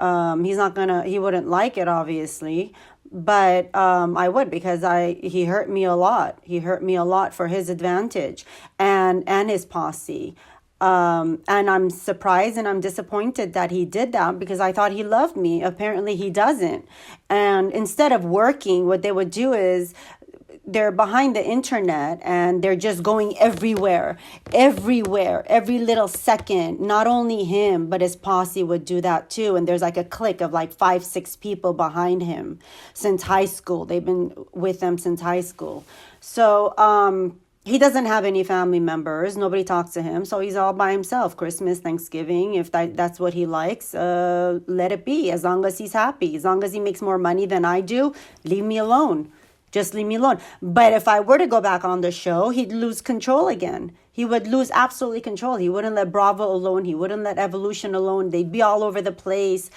he wouldn't like it, obviously, but I would because he hurt me a lot. He hurt me a lot for his advantage and his posse. And I'm surprised and I'm disappointed that he did that because I thought he loved me. Apparently, he doesn't. And instead of working, what they would do is they're behind the internet and they're just going everywhere, every little second. Not only him, but his posse would do that too. And there's like a clique of like 5, 6 people behind him since high school. They've been with him since high school. So, he doesn't have any family members. Nobody talks to him. So he's all by himself. Christmas, Thanksgiving, if that's what he likes, let it be. As long as he's happy, as long as he makes more money than I do, leave me alone. Just leave me alone. But if I were to go back on the show, he'd lose control again. He would lose absolutely control. He wouldn't let Bravo alone. He wouldn't let Evolution alone. They'd be all over the place,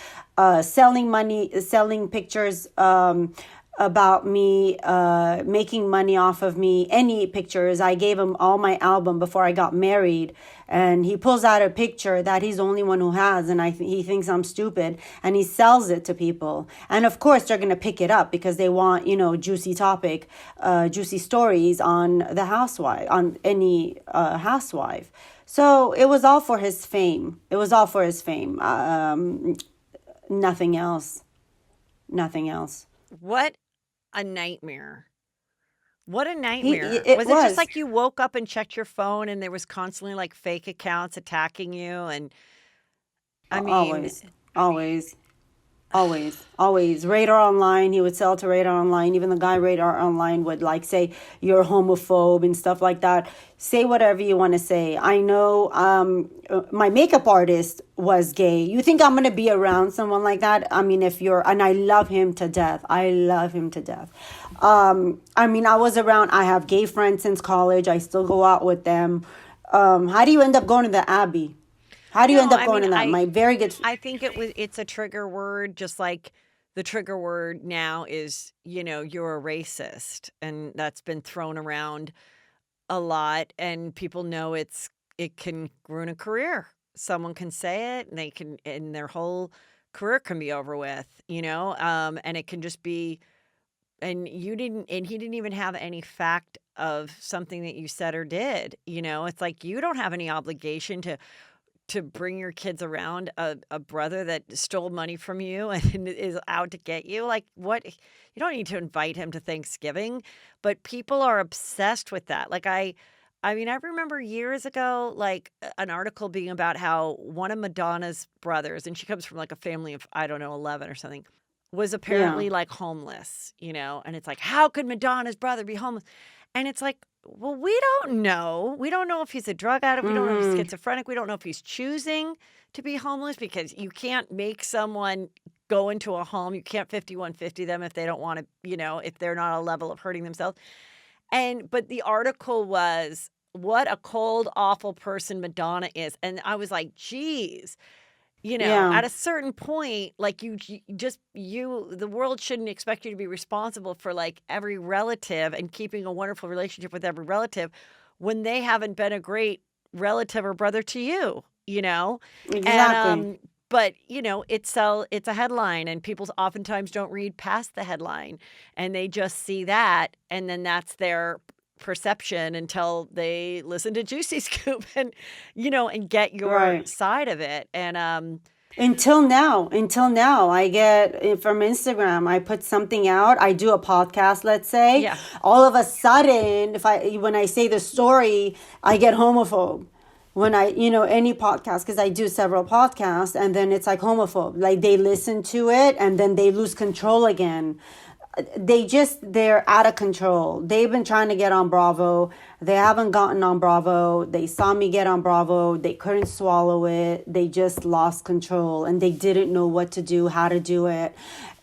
selling money, selling pictures about me, making money off of me. Any pictures. I gave him all my album before I got married. And he pulls out a picture that he's the only one who has, and he thinks I'm stupid, and he sells it to people. And of course, they're gonna pick it up because they want, juicy topic, juicy stories on the housewife, on any housewife. So it was all for his fame. It was all for his fame. Nothing else. Nothing else. What a nightmare. What a He, nightmare. it Was it just was. like you woke up and checked your phone and there was constantly like fake accounts attacking you? And I mean, Always, always, always. Radar Online, he would sell to Radar Online. Even the guy Radar Online would like say you're a homophobe and stuff like that. Say whatever you want to say. I know my makeup artist was gay. You think I'm going to be around someone like that? I mean, and I love him to death. I love him to death. I mean, I have gay friends since college. I still go out with them. How do you end up going to the Abbey? How do you end no, up I going mean, to that? My very good. I think it's a trigger word, just like the trigger word now is, you're a racist. And that's been thrown around a lot. And people know it can ruin a career. Someone can say it and and their whole career can be over with, and it can just be, and he didn't even have any fact of something that you said or did. It's like you don't have any obligation to bring your kids around a brother that stole money from you and is out to get you. Like, what? You don't need to invite him to Thanksgiving, but people are obsessed with that. Like, I mean, I remember years ago, like an article being about how one of Madonna's brothers, and she comes from like a family of, I don't know, 11 or something, was Yeah. apparently like homeless, and it's like, how could Madonna's brother be homeless? And it's like, well, we don't know. We don't know if he's a drug addict. We don't know if he's Mm-hmm. schizophrenic. We don't know if he's choosing to be homeless because you can't make someone go into a home. You can't 5150 them if they don't want to, if they're not a level of hurting themselves. But the article was what a cold, awful person Madonna is. And I was like, geez, Yeah. at a certain point, like the world shouldn't expect you to be responsible for like every relative and keeping a wonderful relationship with every relative when they haven't been a great relative or brother to you. And Exactly. but it's a headline and people oftentimes don't read past the headline and they just see that and then that's their perception until they listen to Juicy Scoop and get your Right. side of it. And Until now, I get it from Instagram. I put something out. I do a podcast, let's say. yeah. All of a sudden, when I say the story, I get homophobe. When any podcast, because I do several podcasts, and then it's like homophobe. Like they listen to it, and then they lose control again. they're out of control. They've been trying to get on Bravo. They haven't gotten on Bravo. They saw me get on Bravo. They couldn't swallow it. They just lost control and they didn't know what to do, how to do it.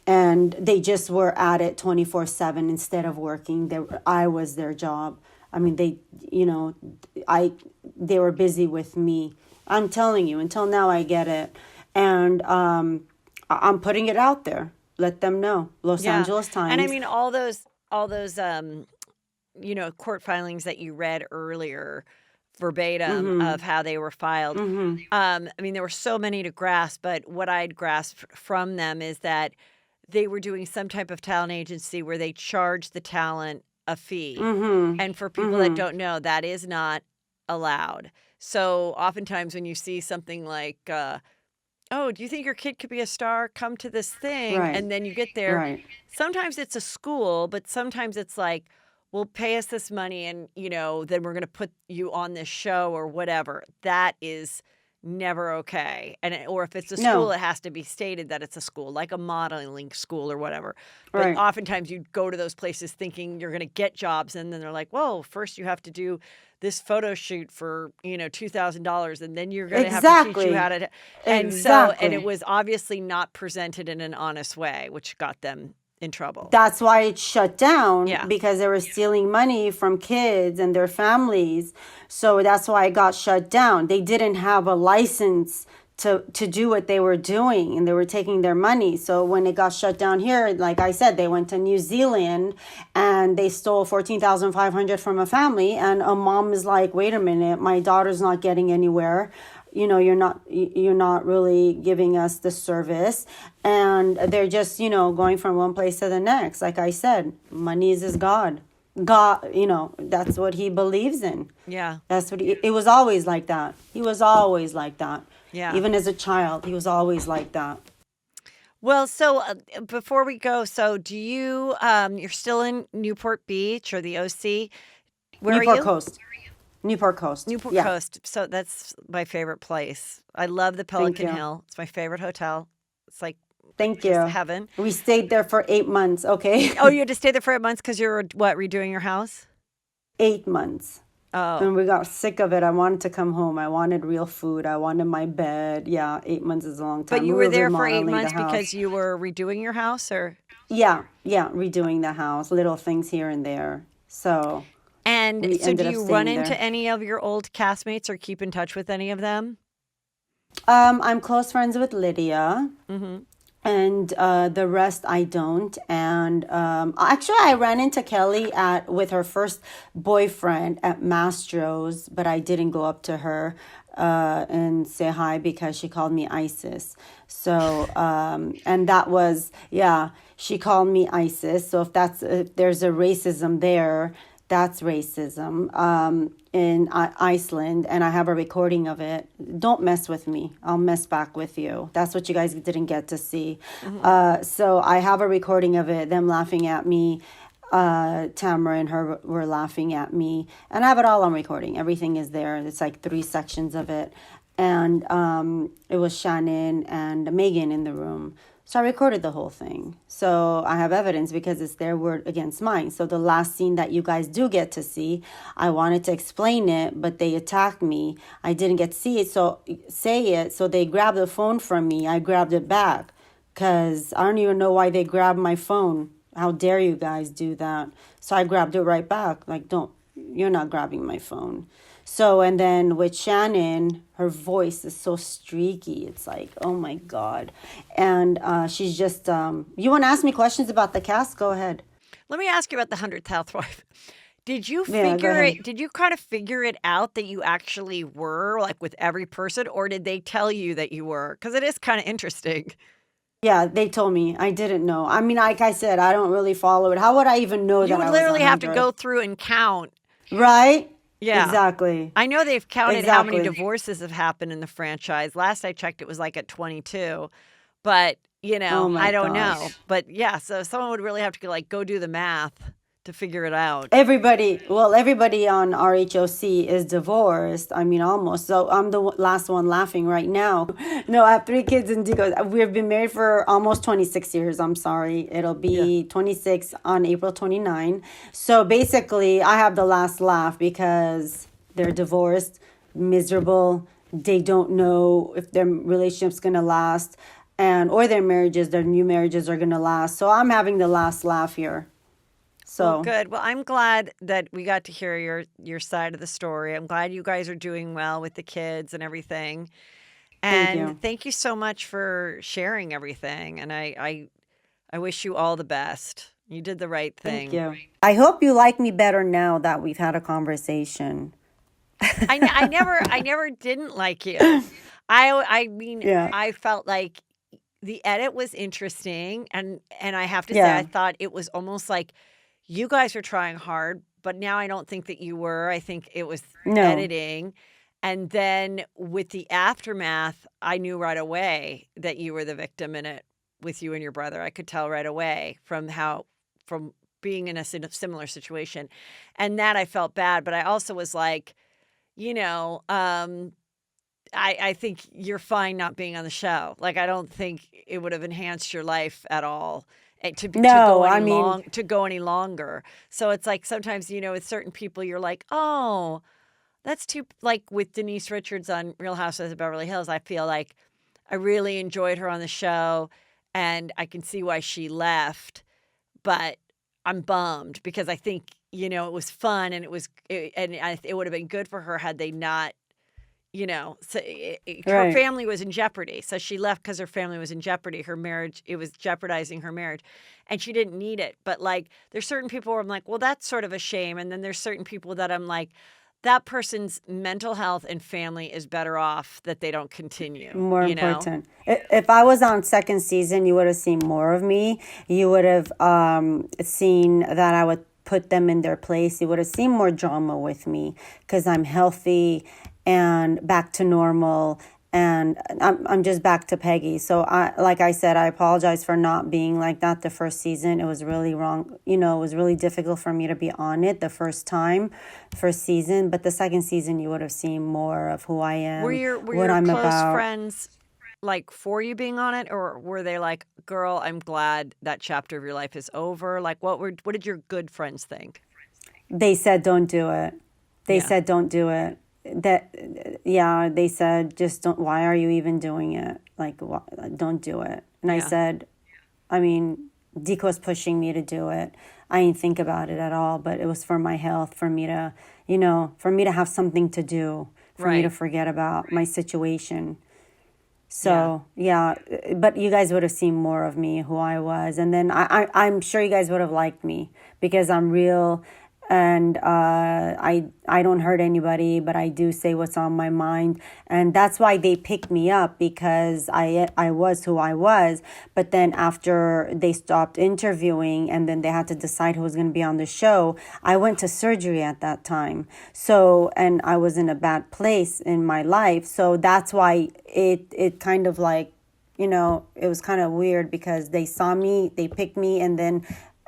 And they just were at it 24/7 instead of working. I was their job. I mean, they were busy with me. I'm telling you, until now I get it. And I'm putting it out there. Let them know. Los Yeah. Angeles And I Times. mean, all those court filings that you read earlier, verbatim of how they were filed. I mean, there were so many to grasp, but what I'd grasped from them is that they were doing some type of talent agency where they charged the talent a fee. And for people that don't know, that is not allowed. So oftentimes when you see something like, oh, do you think your kid could be a star? Come to this thing. Right. And then you get there. Right. Sometimes it's a school, but sometimes it's like, well, pay us this money and, then we're going to put you on this show or whatever. That is never okay. Or if it's a school, No. it has to be stated that it's a school, like a modeling school or whatever. But Right. oftentimes you go to those places thinking you're going to get jobs. And then they're like, whoa, first you have to do this photo shoot for, $2,000 and then you're going to have to teach you how to. And so, and it was obviously not presented in an honest way, which got them in trouble. That's why it shut down. Yeah. Because they were stealing money from kids and their families. So that's why it got shut down. They didn't have a license to do what they were doing, and they were taking their money. So when it got shut down here, like I said, they went to New Zealand and they stole $14,500 from a family, and a mom is like, wait a minute, my daughter's not getting anywhere. You're not really giving us the service. And they're just, going from one place to the next. Like I said, money is God. God, that's what he believes in. Yeah. That's what it was always like that. He was always like that. Yeah. Even as a child, he was always like that. Well, so before we go, so do you, you're still in Newport Beach or the OC? Where are Newport you? Coast. Newport Coast. Newport Yeah. Coast. So that's my favorite place. I love the Pelican you. Hill. It's my favorite hotel. It's like Thank just you. heaven. We stayed there for 8 months, okay? Oh, you had to stay there for 8 months because you're redoing your house? 8 months. Oh, And we got sick of it. I wanted to come home. I wanted real food. I wanted my bed. Yeah, 8 months is a long time. but you We were there for 8 remodeling the months house. because you were redoing your house, or? Yeah, redoing the house, little things here and there. So And we so ended do up you staying run there. into any of your old castmates or keep in touch with any of them? I'm close friends with Lydia. Mm-hmm. And the rest I don't. And actually, I ran into Kelly with her first boyfriend at Mastro's, but I didn't go up to her and say hi because she called me ISIS. So and that was she called me ISIS. So if there's a racism there, that's racism in Iceland, and I have a recording of it. Don't mess with me. I'll mess back with you. That's what you guys didn't get to see. So I have a recording of it, them laughing at me. Tamara and her were laughing at me. And I have it all on recording. Everything is there. It's like 3 sections of it. And it was Shannon and Megan in the room. So I recorded the whole thing. So I have evidence because it's their word against mine. So the last scene that you guys do get to see, I wanted to explain it, but they attacked me. I didn't get to say it. So they grabbed the phone from me. I grabbed it back because I don't even know why they grabbed my phone. How dare you guys do that? So I grabbed it right back. Like, you're not grabbing my phone. So, and then with Shannon, her voice is so streaky. It's like, oh my God. And she's just, you want to ask me questions about the cast? Go ahead. Let me ask you about the 100th Housewife. Did you Yeah, go figure ahead. it? Did you kind of figure it out that you actually were, like, with every person, or did they tell you that you were? Because it is kind of interesting. Yeah, they told me. I didn't know. I mean, like I said, I don't really follow it. How would I even know You that would I was literally have to 100? go through and count. Right? Yeah. Exactly. I know they've counted how many Exactly. divorces have happened in the franchise. Last I checked, it was like at 22. But, Oh my I don't know. gosh. But yeah, so someone would really have to go do the math to figure it out. Everybody on RHOC is divorced. I mean, almost. So I'm the last one laughing right now. No, I have three kids in Dico. We've been married for almost 26 years. I'm sorry. It'll Yeah. be 26 on April 29. So basically, I have the last laugh because they're divorced, miserable. They don't know if their relationship's going to last and or their new marriages are going to last. So I'm having the last laugh here. Well, So good. Well, I'm glad that we got to hear your side of the story. I'm glad you guys are doing well with the kids and everything. thank And you. thank you so much for sharing everything. And I wish you all the best. You did the right Thank thing. you. I hope you like me better now that we've had a conversation. I never didn't like you. I mean, Yeah. I felt like the edit was interesting, and I have to say I Yeah. thought it was almost like you guys were trying hard, but now I don't think that you were. I think it was No. editing. And then with the aftermath, I knew right away that you were the victim in it with you and your brother. I could tell right away from being in a similar situation. And that I felt bad, but I also was like, you know, I think you're fine not being on the show. Like, I don't think it would have enhanced your life at all No, I mean, to go any longer. So it's like sometimes, with certain people, you're like, oh, that's too like with Denise Richards on Real Housewives of Beverly Hills. I feel like I really enjoyed her on the show, and I can see why she left, but I'm bummed because I think it was fun and it would have been good for her had they not so her right. family was in jeopardy. So she left because her family was in jeopardy. Her marriage, it was jeopardizing her marriage. And she didn't need it. But like, there's certain people where I'm like, well, that's sort of a shame. And then there's certain people that I'm like, that person's mental health and family is better off that they don't continue, More you know? important. If I was on second season, you would have seen more of me. You would have seen that I would put them in their place. You would have seen more drama with me because I'm healthy and back to normal. And I'm just back to Peggy. So like I said, I apologize for not being like that the first season. It was really wrong. It was really difficult for me to be on it the first season. But the second season, you would have seen more of who I am, Were what your I'm close about. friends like for you being on it, or were they like, girl, I'm glad that chapter of your life is over? Like, what did your good friends think? They said, don't do it. They Yeah. said, don't do it. That, yeah, they said, just don't, why are you even doing it? Like, don't do it. And I Yeah. said, I mean, Deco's pushing me to do it. I didn't think about it at all, but it was for my health, for me to, for me to have something to do, for me to Right. forget about my situation. Yeah. So, yeah, but you guys would have seen more of me, who I was. And then I'm sure you guys would have liked me because I'm real and I don't hurt anybody, but I do say what's on my mind. And that's why they picked me up because I was who I was. But then after they stopped interviewing and then they had to decide who was going to be on the show, I went to surgery at that time. So, and I was in a bad place in my life. So that's why it kind of like, it was kind of weird because they saw me, they picked me, and then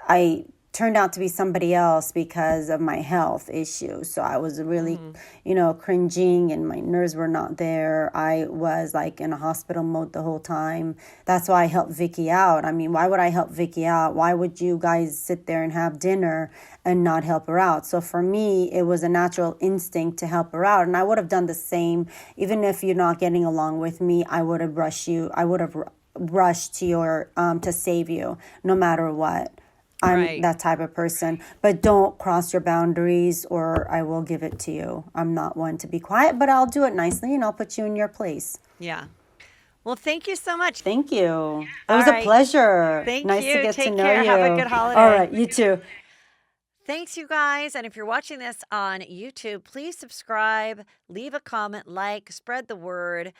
I turned out to be somebody else because of my health issues. So I was really, Mm-hmm. Cringing and my nerves were not there. I was like in a hospital mode the whole time. That's why I helped Vicky out. I mean, why would I help Vicky out? Why would you guys sit there and have dinner and not help her out? So for me, it was a natural instinct to help her out. And I would have done the same. Even if you're not getting along with me, I would have rushed to to save you no matter what. I'm Right. that type of person. But don't cross your boundaries or I will give it to you. I'm not one to be quiet, but I'll do it nicely and I'll put you in your place. Yeah. Well, thank you so much. Thank you. It All was a right. pleasure. Thank Nice to you. get to Take know care. Have a good you. All holiday. right, you too. Thanks, you guys. And if you're watching this on YouTube, please subscribe, leave a comment, spread the word.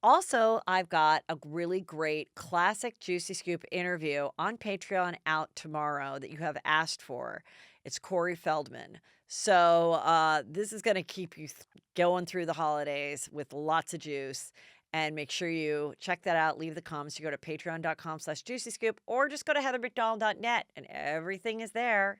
Also, I've got a really great classic Juicy Scoop interview on Patreon out tomorrow that you have asked for. It's Corey Feldman. So this is going to keep you going through the holidays with lots of juice. And make sure you check that out. Leave the comments. You go to patreon.com/juicyscoop or just go to heathermcdonald.net and everything is there.